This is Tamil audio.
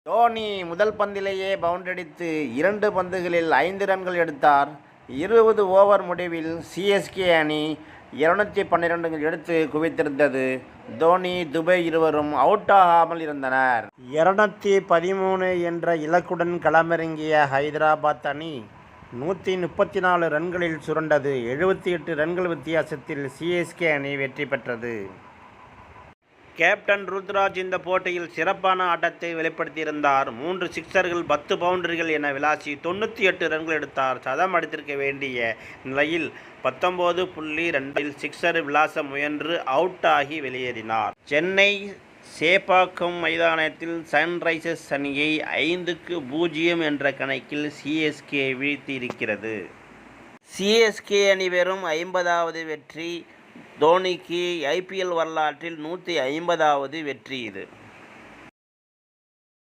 தோனி முதல் பந்திலேயே பவுண்டரி அடித்து 2 பந்துகளில் 5 ரன்கள் எடுத்தார். 20 ஓவர் முடிவில் சிஎஸ்கே அணி 212 எடுத்து குவித்திருந்தது. தோனி, துபே இருவரும் அவுட் ஆகாமல் இருந்தனர். 213 என்ற இலக்குடன் களமிறங்கிய ஹைதராபாத் அணி 134 ரன்களில் சுருண்டது. 78 ரன்கள் வித்தியாசத்தில் சிஎஸ்கே அணி வெற்றி பெற்றது. கேப்டன் ருத்ராஜ் இந்த போட்டியில் சிறப்பான ஆட்டத்தை வெளிப்படுத்தியிருந்தார். 3 சிக்சர்கள் 10 பவுண்டரிகள் என விளாசி 98 ரன்கள் எடுத்தார். சதம் அடித்திருக்க வேண்டிய நிலையில் 19.2 சிக்சர் விளாச முயன்று அவுட் ஆகி வெளியேறினார். சென்னை சேப்பாக்கம் மைதானத்தில் சன்ரைசர்ஸ் அணியை 5-0 என்ற கணக்கில் சிஎஸ்கே வீழ்த்தியிருக்கிறது. சிஎஸ்கே அணி வெறும் 50வது வெற்றி. தோனிக்கு ஐபிஎல் வரலாற்றில் 150வது வெற்றி இது.